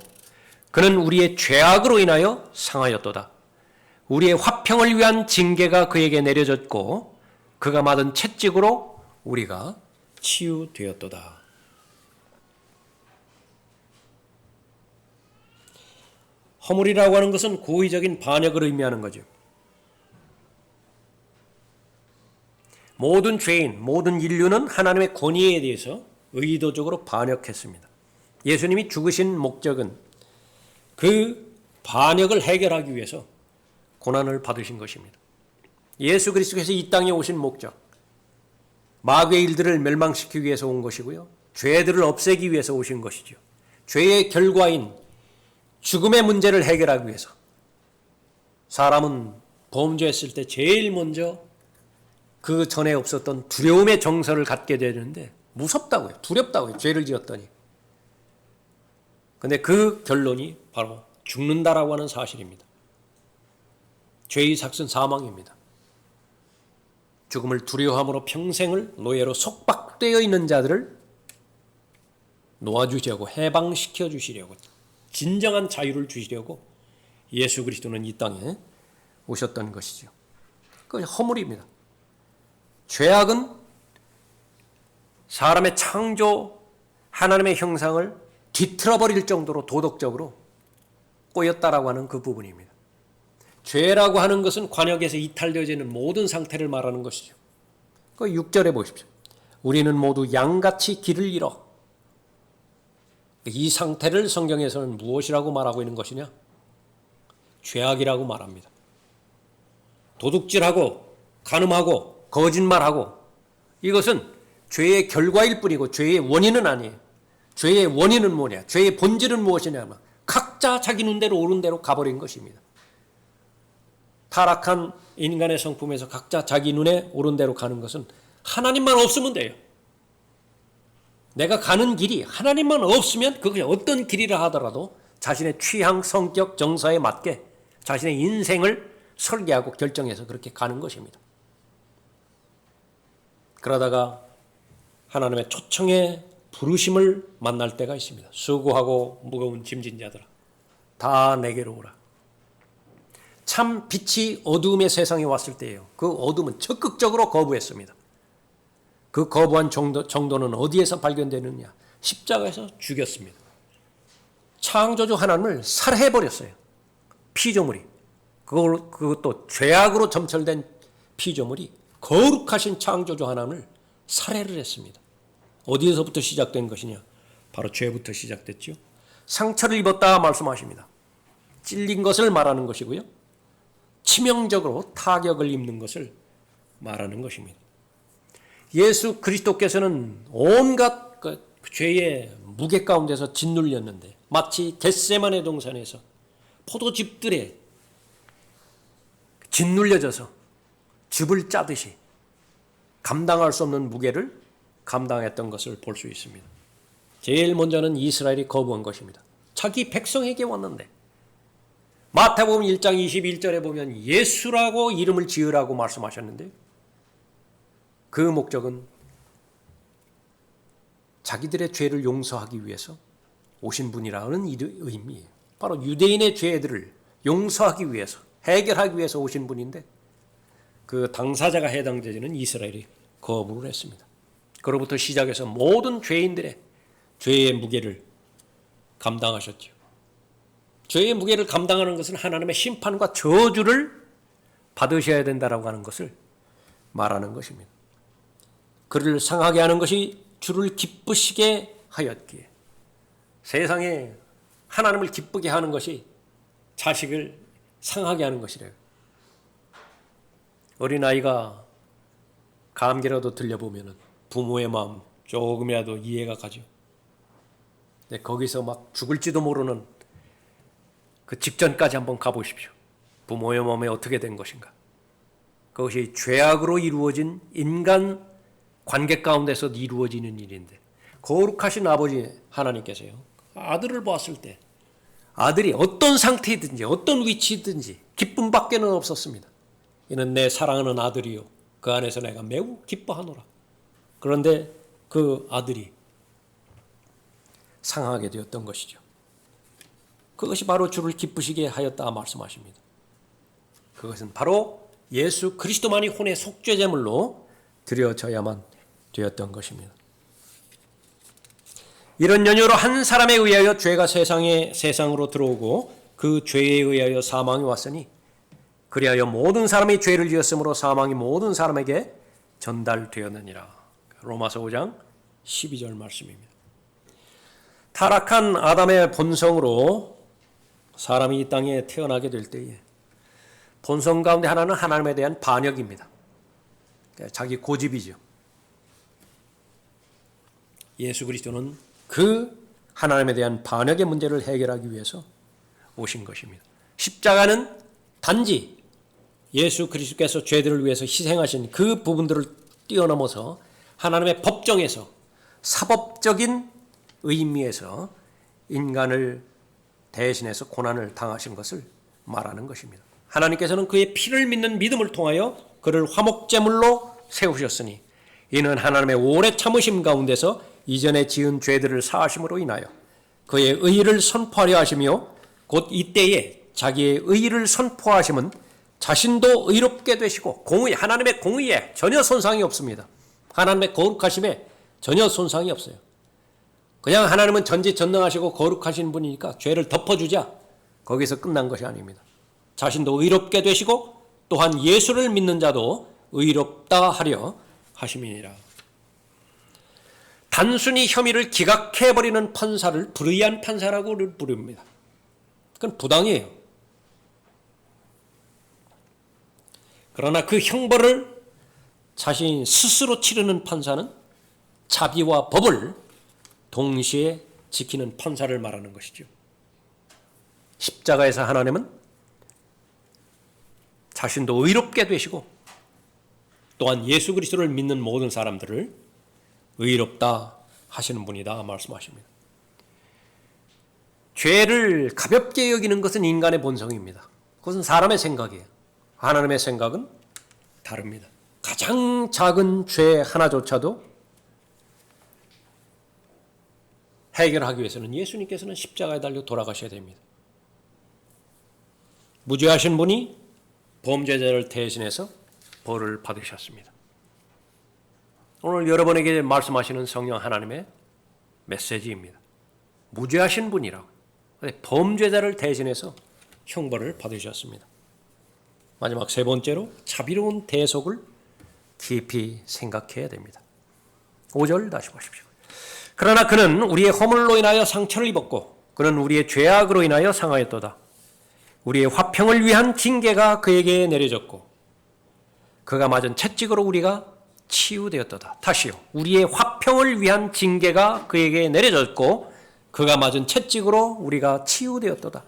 그는 우리의 죄악으로 인하여 상하였도다. 우리의 화평을 위한 징계가 그에게 내려졌고 그가 맞은 채찍으로 우리가 치유되었도다. 허물이라고 하는 것은 고의적인 반역을 의미하는 거죠. 모든 죄인, 모든 인류는 하나님의 권위에 대해서 의도적으로 반역했습니다. 예수님이 죽으신 목적은 그 반역을 해결하기 위해서 고난을 받으신 것입니다. 예수 그리스도께서 이 땅에 오신 목적, 마귀의 일들을 멸망시키기 위해서 온 것이고요. 죄들을 없애기 위해서 오신 것이죠. 죄의 결과인 죽음의 문제를 해결하기 위해서 사람은 범죄했을 때 제일 먼저 그 전에 없었던 두려움의 정서를 갖게 되는데 무섭다고요. 두렵다고요. 죄를 지었더니. 근데 그 결론이 바로 죽는다라고 하는 사실입니다. 죄의 삭은 사망입니다. 죽음을 두려워함으로 평생을 노예로 속박되어 있는 자들을 놓아주시려고 해방시켜 주시려고 진정한 자유를 주시려고 예수 그리스도는 이 땅에 오셨던 것이죠. 그 허물입니다. 죄악은 사람의 창조 하나님의 형상을 뒤틀어버릴 정도로 도덕적으로 꼬였다라고 하는 그 부분입니다. 죄라고 하는 것은 관역에서 이탈되어지는 모든 상태를 말하는 것이죠. 그 6절에 보십시오. 우리는 모두 양같이 길을 잃어. 이 상태를 성경에서는 무엇이라고 말하고 있는 것이냐? 죄악이라고 말합니다. 도둑질하고 간음하고 거짓말하고 이것은 죄의 결과일 뿐이고 죄의 원인은 아니에요. 죄의 원인은 뭐냐? 죄의 본질은 무엇이냐면 각자 자기 눈대로 옳은 대로 가버린 것입니다. 타락한 인간의 성품에서 각자 자기 눈에 옳은 대로 가는 것은 하나님만 없으면 돼요. 내가 가는 길이 하나님만 없으면 그것이 어떤 길이라 하더라도 자신의 취향, 성격, 정서에 맞게 자신의 인생을 설계하고 결정해서 그렇게 가는 것입니다. 그러다가 하나님의 초청의 부르심을 만날 때가 있습니다. 수고하고 무거운 짐진 자들아 다 내게로 오라. 참 빛이 어두움의 세상에 왔을 때예요. 그 어둠은 적극적으로 거부했습니다. 그 거부한 정도는 어디에서 발견되느냐? 십자가에서 죽였습니다. 창조주 하나님을 살해해버렸어요. 피조물이. 그것도 죄악으로 점철된 피조물이 거룩하신 창조주 하나님을 살해를 했습니다. 어디에서부터 시작된 것이냐? 바로 죄부터 시작됐죠. 상처를 입었다 말씀하십니다. 찔린 것을 말하는 것이고요. 치명적으로 타격을 입는 것을 말하는 것입니다. 예수 그리스도께서는 온갖 그 죄의 무게 가운데서 짓눌렸는데 마치 겟세마네 동산에서 포도즙들에 짓눌려져서 즙을 짜듯이 감당할 수 없는 무게를 감당했던 것을 볼 수 있습니다. 제일 먼저는 이스라엘이 거부한 것입니다. 자기 백성에게 왔는데 마태복음 1장 21절에 보면 예수라고 이름을 지으라고 말씀하셨는데 그 목적은 자기들의 죄를 용서하기 위해서 오신 분이라는 의미예요. 바로 유대인의 죄들을 용서하기 위해서 해결하기 위해서 오신 분인데 그 당사자가 해당되는 이스라엘이 거부를 했습니다. 그로부터 시작해서 모든 죄인들의 죄의 무게를 감당하셨죠. 죄의 무게를 감당하는 것은 하나님의 심판과 저주를 받으셔야 된다라고 하는 것을 말하는 것입니다. 그를 상하게 하는 것이 주를 기쁘시게 하였기에 세상에 하나님을 기쁘게 하는 것이 자식을 상하게 하는 것이래요. 어린아이가 감기라도 들려보면 부모의 마음 조금이라도 이해가 가죠. 근데 거기서 막 죽을지도 모르는 그 직전까지 한번 가보십시오. 부모의 마음에 어떻게 된 것인가. 그것이 죄악으로 이루어진 인간 관계 가운데서 이루어지는 일인데 거룩하신 아버지 하나님께서요. 아들을 보았을 때 아들이 어떤 상태이든지 어떤 위치든지 기쁨밖에는 없었습니다. 이는 내 사랑하는 아들이요. 그 안에서 내가 매우 기뻐하노라. 그런데 그 아들이 상하게 되었던 것이죠. 그것이 바로 주를 기쁘시게 하였다 말씀하십니다. 그것은 바로 예수 그리스도만이 혼의 속죄제물로 드려져야만 되었던 것입니다. 이런 연유로 한 사람에 의하여 죄가 세상으로 들어오고 그 죄에 의하여 사망이 왔으니 그리하여 모든 사람이 죄를 지었으므로 사망이 모든 사람에게 전달되었느니라. 로마서 5장 12절 말씀입니다. 타락한 아담의 본성으로 사람이 이 땅에 태어나게 될 때에 본성 가운데 하나는 하나님에 대한 반역입니다. 자기 고집이죠. 예수 그리스도는 그 하나님에 대한 반역의 문제를 해결하기 위해서 오신 것입니다. 십자가는 단지 예수 그리스도께서 죄들을 위해서 희생하신 그 부분들을 뛰어넘어서 하나님의 법정에서 사법적인 의미에서 인간을 대신해서 고난을 당하신 것을 말하는 것입니다. 하나님께서는 그의 피를 믿는 믿음을 통하여 그를 화목제물로 세우셨으니 이는 하나님의 오래 참으심 가운데서 이전에 지은 죄들을 사하심으로 인하여 그의 의의를 선포하려 하시며 곧 이때에 자기의 의의를 선포하심은 자신도 의롭게 되시고 하나님의 공의에 전혀 손상이 없습니다. 하나님의 거룩하심에 전혀 손상이 없어요. 그냥 하나님은 전지전능하시고 거룩하신 분이니까 죄를 덮어주자 거기서 끝난 것이 아닙니다. 자신도 의롭게 되시고 또한 예수를 믿는 자도 의롭다 하려 하심이니라. 단순히 혐의를 기각해버리는 판사를 불의한 판사라고 부릅니다. 그건 부당이에요. 그러나 그 형벌을 자신 스스로 치르는 판사는 자비와 법을 동시에 지키는 판사를 말하는 것이죠. 십자가에서 하나님은 자신도 의롭게 되시고 또한 예수 그리스도를 믿는 모든 사람들을 의롭다 하시는 분이다 말씀하십니다. 죄를 가볍게 여기는 것은 인간의 본성입니다. 그것은 사람의 생각이에요. 하나님의 생각은 다릅니다. 가장 작은 죄 하나조차도 해결하기 위해서는 예수님께서는 십자가에 달려 돌아가셔야 됩니다. 무죄하신 분이 범죄자를 대신해서 벌을 받으셨습니다. 오늘 여러분에게 말씀하시는 성령 하나님의 메시지입니다. 무죄하신 분이라고 범죄자를 대신해서 형벌을 받으셨습니다. 마지막 세 번째로 자비로운 대속을 깊이 생각해야 됩니다. 5절 다시 보십시오. 그러나 그는 우리의 허물로 인하여 상처를 입었고 그는 우리의 죄악으로 인하여 상하였도다. 우리의 화평을 위한 징계가 그에게 내려졌고 그가 맞은 채찍으로 우리가 치유되었도다. 다시요. 우리의 화평을 위한 징계가 그에게 내려졌고 그가 맞은 채찍으로 우리가 치유되었도다.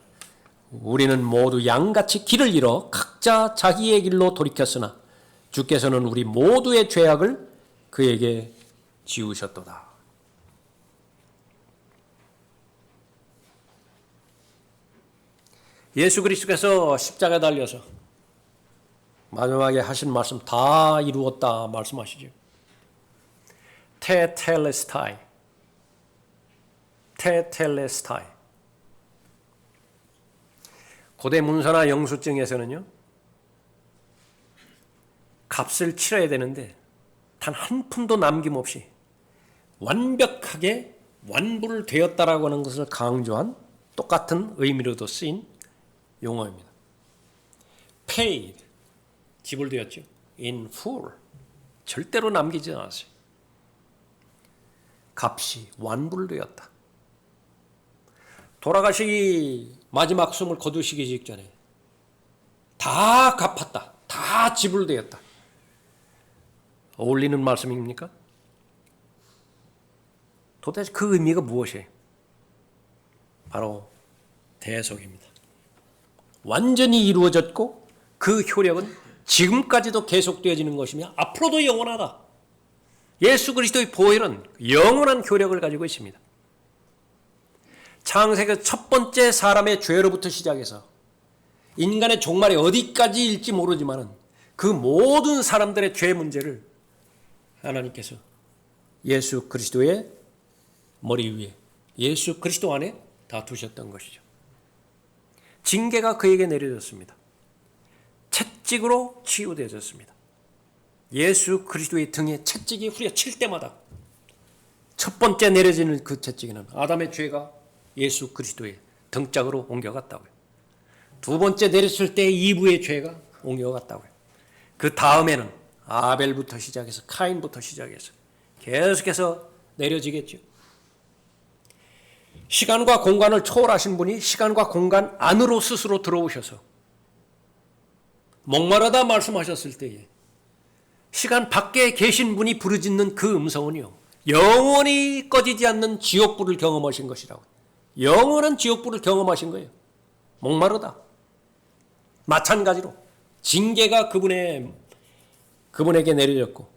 우리는 모두 양같이 길을 잃어 각자 자기의 길로 돌이켰으나 주께서는 우리 모두의 죄악을 그에게 지우셨도다. 예수 그리스도께서 십자가에 달려서 마지막에 하신 말씀 다 이루었다 말씀하시죠. 테텔레스타이. 테텔레스타이. 고대 문서나 영수증에서는요. 값을 치러야 되는데 단 한 푼도 남김없이 완벽하게 완불되었다라고 하는 것을 강조한 똑같은 의미로도 쓰인 용어입니다. paid, 지불되었죠. in full, 절대로 남기지 않았어요. 값이 완불되었다. 돌아가시기 마지막 숨을 거두시기 직전에 다 갚았다. 다 지불되었다. 어울리는 말씀입니까? 도대체 그 의미가 무엇이에요? 바로 대속입니다. 완전히 이루어졌고 그 효력은 지금까지도 계속되어지는 것이며 앞으로도 영원하다. 예수 그리스도의 보혈은 영원한 효력을 가지고 있습니다. 창세기 첫 번째 사람의 죄로부터 시작해서 인간의 종말이 어디까지일지 모르지만 그 모든 사람들의 죄 문제를 하나님께서 예수 그리스도의 머리 위에 예수 그리스도 안에 다 두셨던 것이죠. 징계가 그에게 내려졌습니다. 채찍으로 치유되어졌습니다. 예수 그리스도의 등에 채찍이 후려칠 때마다 첫 번째 내려지는 그 채찍에는 아담의 죄가 예수 그리스도의 등짝으로 옮겨갔다고요. 두 번째 내렸을 때 이브의 죄가 옮겨갔다고요. 그 다음에는 아벨부터 시작해서 카인부터 시작해서 계속해서 내려지겠죠. 시간과 공간을 초월하신 분이 시간과 공간 안으로 스스로 들어오셔서 목마르다 말씀하셨을 때에 시간 밖에 계신 분이 부르짖는 그 음성은요, 영원히 꺼지지 않는 지옥불을 경험하신 것이라고. 영원한 지옥불을 경험하신 거예요. 목마르다. 마찬가지로 징계가 그분에게 내려졌고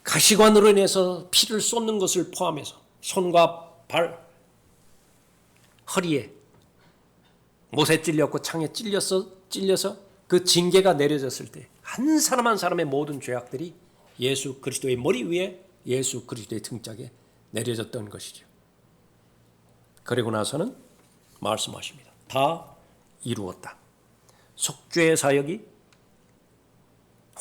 가시관으로 인해서 피를 쏟는 것을 포함해서 손과 발, 허리에 못에 찔렸고 창에 찔려서 그 징계가 내려졌을 때 한 사람 한 사람의 모든 죄악들이 예수 그리스도의 머리 위에 예수 그리스도의 등짝에 내려졌던 것이죠. 그리고 나서는 말씀하십니다. 다 이루었다. 속죄의 사역이,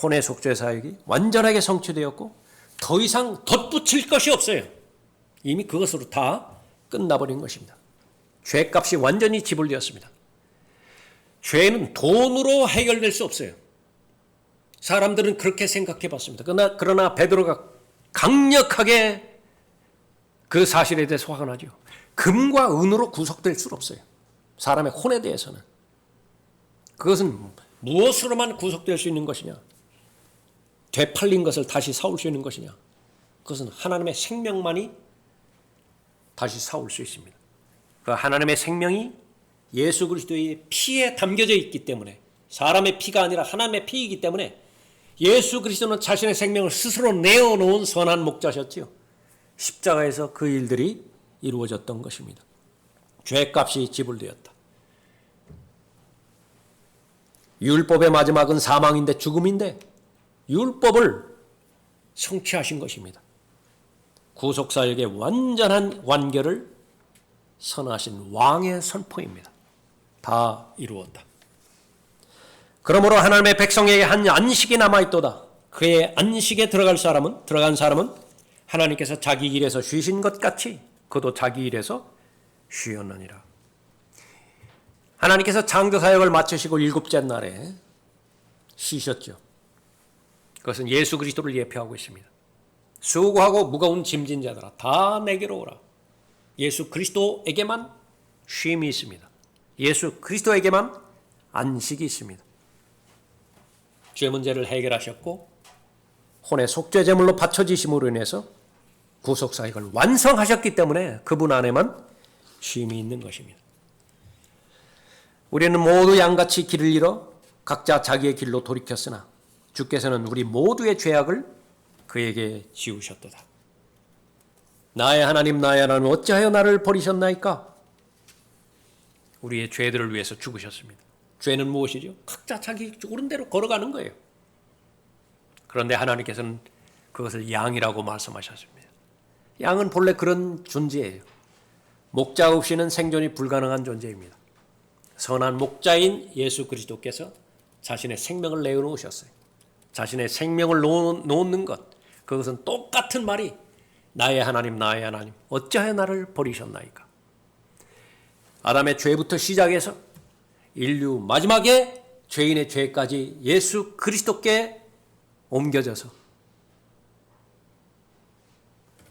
혼의 속죄의 사역이 완전하게 성취되었고 더 이상 덧붙일 것이 없어요. 이미 그것으로 다 끝나버린 것입니다. 죄값이 완전히 지불되었습니다. 죄는 돈으로 해결될 수 없어요. 사람들은 그렇게 생각해 봤습니다. 그러나 베드로가 강력하게 그 사실에 대해서 화가 나죠. 금과 은으로 구속될 수 없어요. 사람의 혼에 대해서는. 그것은 무엇으로만 구속될 수 있는 것이냐? 되팔린 것을 다시 사올 수 있는 것이냐? 그것은 하나님의 생명만이 다시 사올 수 있습니다. 그 하나님의 생명이 예수 그리스도의 피에 담겨져 있기 때문에, 사람의 피가 아니라 하나님의 피이기 때문에 예수 그리스도는 자신의 생명을 스스로 내어놓은 선한 목자셨지요. 십자가에서 그 일들이 이루어졌던 것입니다. 죄값이 지불되었다. 율법의 마지막은 사망인데, 죽음인데 율법을 성취하신 것입니다. 구속사역의 완전한 완결을 선하신 왕의 선포입니다. 다 이루었다. 그러므로 하나님의 백성에게 한 안식이 남아있도다. 그의 안식에 들어간 사람은 하나님께서 자기 일에서 쉬신 것 같이 그도 자기 일에서 쉬었느니라. 하나님께서 창조사역을 마치시고 일곱째 날에 쉬셨죠. 그것은 예수 그리스도를 예표하고 있습니다. 수고하고 무거운 짐진 자들아 다 내게로 오라. 예수 그리스도에게만 쉼이 있습니다. 예수 그리스도에게만 안식이 있습니다. 죄 문제를 해결하셨고 혼의 속죄 제물로 바쳐지심으로 인해서 구속사역을 완성하셨기 때문에 그분 안에만 쉼이 있는 것입니다. 우리는 모두 양같이 길을 잃어 각자 자기의 길로 돌이켰으나 주께서는 우리 모두의 죄악을 그에게 지우셨도다. 나의 하나님 어찌하여 나를 버리셨나이까? 우리의 죄들을 위해서 죽으셨습니다. 죄는 무엇이죠? 각자 자기 옳은 대로 걸어가는 거예요. 그런데 하나님께서는 그것을 양이라고 말씀하셨습니다. 양은 본래 그런 존재예요. 목자 없이는 생존이 불가능한 존재입니다. 선한 목자인 예수 그리스도께서 자신의 생명을 내어놓으셨어요. 자신의 생명을 놓는 것, 그것은 똑같은 말이 나의 하나님 어찌하여 나를 버리셨나이까? 아담의 죄부터 시작해서 인류 마지막에 죄인의 죄까지 예수 그리스도께 옮겨져서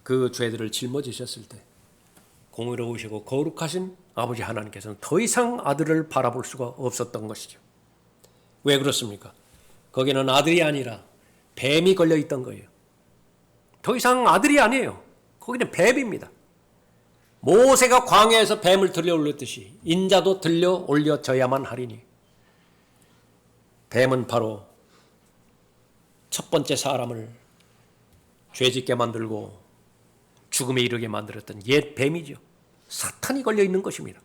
그 죄들을 짊어지셨을 때 공의로우시고 거룩하신 아버지 하나님께서는 더 이상 아들을 바라볼 수가 없었던 것이죠. 왜 그렇습니까? 거기는 아들이 아니라 뱀이 걸려있던 거예요. 더 이상 아들이 아니에요. 거기는 뱀입니다. 모세가 광야에서 뱀을 들려올렸듯이 인자도 들려올려져야만 하리니 뱀은 바로 첫 번째 사람을 죄짓게 만들고 죽음에 이르게 만들었던 옛 뱀이죠. 사탄이 걸려있는 것입니다.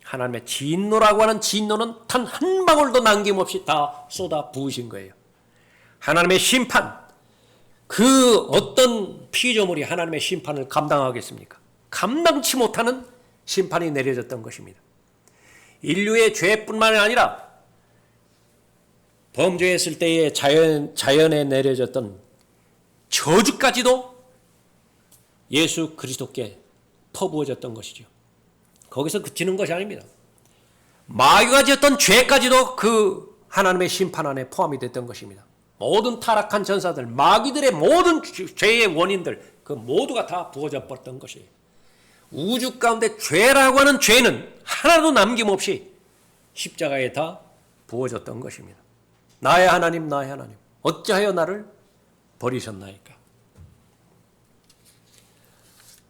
하나님의 진노라고 하는 진노는 단 한 방울도 남김없이 다 쏟아 부으신 거예요. 하나님의 심판, 그 어떤 피조물이 하나님의 심판을 감당하겠습니까? 감당치 못하는 심판이 내려졌던 것입니다. 인류의 죄뿐만 아니라 범죄했을 때에 자연에 내려졌던 저주까지도 예수 그리스도께 퍼부어졌던 것이죠. 거기서 그치는 것이 아닙니다. 마귀가 지었던 죄까지도 그 하나님의 심판 안에 포함이 됐던 것입니다. 모든 타락한 전사들, 마귀들의 모든 죄의 원인들, 그 모두가 다 부어져 버렸던 것이에요. 우주 가운데 죄라고 하는 죄는 하나도 남김없이 십자가에 다 부어졌던 것입니다. 나의 하나님, 나의 하나님, 어찌하여 나를 버리셨나이까.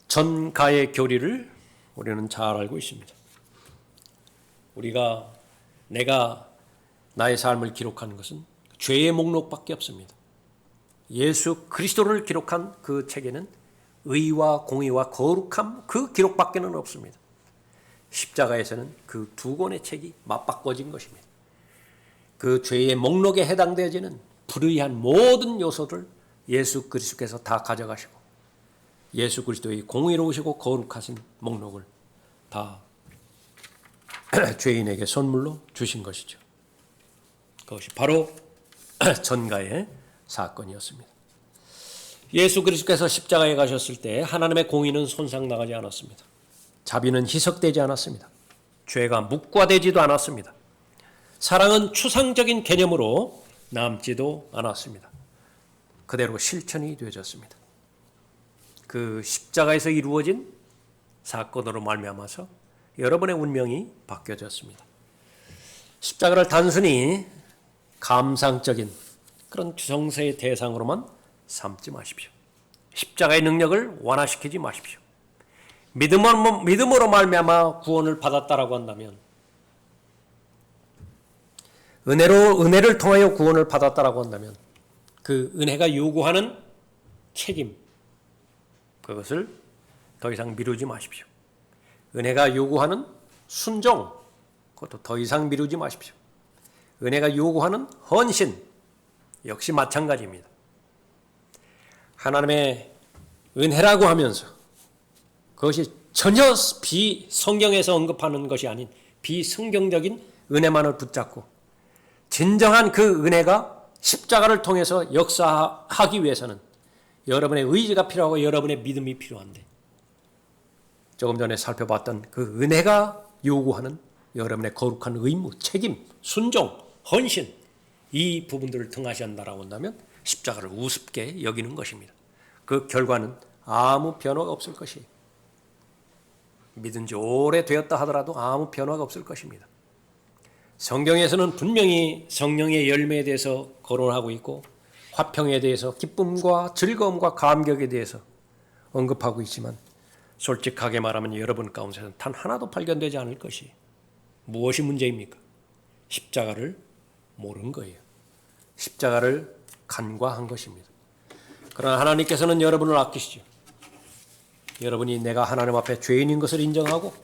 전가의 교리를 우리는 잘 알고 있습니다. 내가 나의 삶을 기록하는 것은 죄의 목록밖에 없습니다. 예수 그리스도를 기록한 그 책에는 의와 공의와 거룩함 그 기록밖에는 없습니다. 십자가에서는 그 두 권의 책이 맞바꿔진 것입니다. 그 죄의 목록에 해당되어지는 불의한 모든 요소를 예수 그리스도께서 다 가져가시고 예수 그리스도의 공의로우시고 거룩하신 목록을 다 죄인에게 선물로 주신 것이죠. 그것이 바로 전가의 사건이었습니다. 예수 그리스도께서 십자가에 가셨을 때 하나님의 공의는 손상나가지 않았습니다. 자비는 희석되지 않았습니다. 죄가 묵과되지도 않았습니다. 사랑은 추상적인 개념으로 남지도 않았습니다. 그대로 실천이 되어졌습니다. 그 십자가에서 이루어진 사건으로 말미암아서 여러분의 운명이 바뀌어졌습니다. 십자가를 단순히 감상적인 그런 정세의 대상으로만 삼지 마십시오. 십자가의 능력을 완화시키지 마십시오. 믿음으로 말미암아 구원을 받았다라고 한다면, 은혜를 통하여 구원을 받았다라고 한다면 그 은혜가 요구하는 책임, 그것을 더 이상 미루지 마십시오. 은혜가 요구하는 순종, 그것도 더 이상 미루지 마십시오. 은혜가 요구하는 헌신, 역시 마찬가지입니다. 하나님의 은혜라고 하면서 그것이 전혀 비성경에서 언급하는 것이 아닌 비성경적인 은혜만을 붙잡고 진정한 그 은혜가 십자가를 통해서 역사하기 위해서는 여러분의 의지가 필요하고 여러분의 믿음이 필요한데, 조금 전에 살펴봤던 그 은혜가 요구하는 여러분의 거룩한 의무, 책임, 순종, 헌신, 이 부분들을 등하시한다라고 한다면 십자가를 우습게 여기는 것입니다. 그 결과는 아무 변화가 없을 것이에요. 믿은 지 오래되었다 하더라도 아무 변화가 없을 것입니다. 성경에서는 분명히 성령의 열매에 대해서 거론하고 있고 화평에 대해서, 기쁨과 즐거움과 감격에 대해서 언급하고 있지만 솔직하게 말하면 여러분 가운데서는 단 하나도 발견되지 않을 것이 무엇이 문제입니까? 십자가를 모른 거예요. 십자가를 간과한 것입니다. 그러나 하나님께서는 여러분을 아끼시죠. 여러분이 내가 하나님 앞에 죄인인 것을 인정하고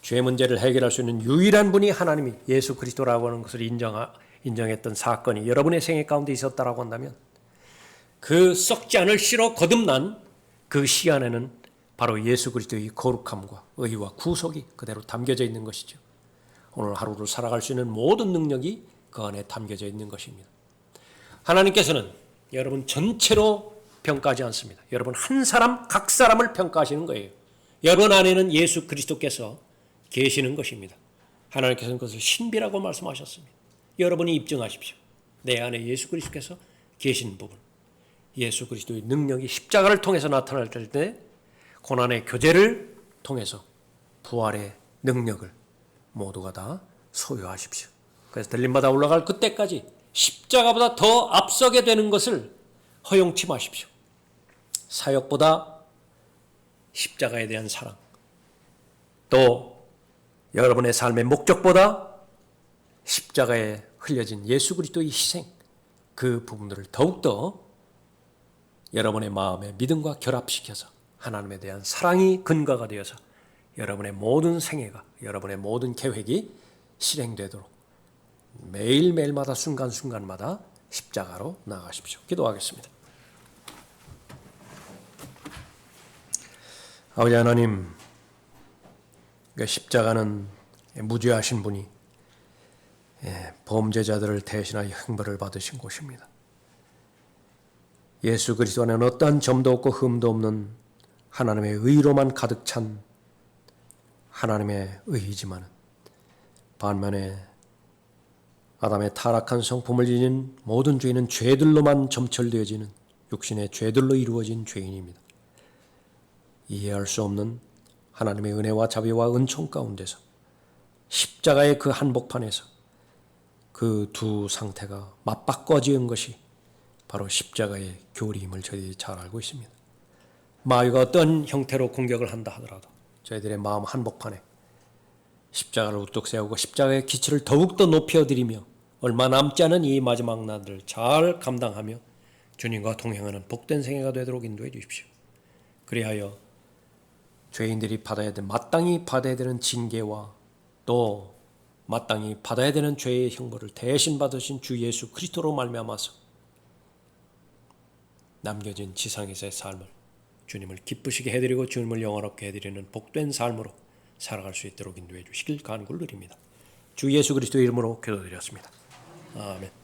죄 문제를 해결할 수 있는 유일한 분이 하나님이 예수 그리스도라고 하는 것을 인정했던 사건이 여러분의 생애 가운데 있었다라고 한다면 그 썩지 않을 씨로 거듭난 그 씨 안에는 바로 예수 그리스도의 거룩함과 의와 구속이 그대로 담겨져 있는 것이죠. 오늘 하루를 살아갈 수 있는 모든 능력이 그 안에 담겨져 있는 것입니다. 하나님께서는 여러분 전체로 평가하지 않습니다. 여러분 한 사람 각 사람을 평가하시는 거예요. 여러분 안에는 예수 그리스도께서 계시는 것입니다. 하나님께서는 그것을 신비라고 말씀하셨습니다. 여러분이 입증하십시오. 내 안에 예수 그리스도께서 계신 부분, 예수 그리스도의 능력이 십자가를 통해서 나타날 때 고난의 교제를 통해서 부활의 능력을 모두가 다 소유하십시오. 그래서 들림받아 올라갈 그때까지 십자가보다 더 앞서게 되는 것을 허용치 마십시오. 사역보다 십자가에 대한 사랑, 또 여러분의 삶의 목적보다 십자가에 흘려진 예수 그리스도의 희생, 그 부분들을 더욱더 여러분의 마음의 믿음과 결합시켜서 하나님에 대한 사랑이 근거가 되어서 여러분의 모든 생애가, 여러분의 모든 계획이 실행되도록 매일매일마다 순간순간마다 십자가로 나아가십시오. 기도하겠습니다. 아버지 하나님, 십자가는 무죄하신 분이 범죄자들을 대신하여 형벌을 받으신 곳입니다. 예수 그리스도 안에는 어떠한 점도 없고 흠도 없는 하나님의 의로만 가득 찬 하나님의 의이지만 반면에 아담의 타락한 성품을 지닌 모든 죄는 죄들로만 점철되어지는 육신의 죄들로 이루어진 죄인입니다. 이해할 수 없는 하나님의 은혜와 자비와 은총 가운데서 십자가의 그 한복판에서 그 두 상태가 맞바꿔 지은 것이 바로 십자가의 교리임을 저희들이 잘 알고 있습니다. 마귀가 어떤 형태로 공격을 한다 하더라도 저희들의 마음 한복판에 십자가를 우뚝 세우고 십자가의 기치를 더욱더 높여드리며 얼마 남지 않은 이 마지막 날을 잘 감당하며 주님과 동행하는 복된 생애가 되도록 인도해 주십시오. 그리하여 죄인들이 마땅히 받아야 되는 징계와 또 마땅히 받아야 되는 죄의 형벌을 대신 받으신 주 예수 그리스도로 말미암아서 남겨진 지상에서의 삶을 주님을 기쁘시게 해드리고 주님을 영원하게 해드리는 복된 삶으로 살아갈 수 있도록 인도해 주시길 간구를 드립니다. 주 예수 그리스도의 이름으로 기도드렸습니다. 아멘.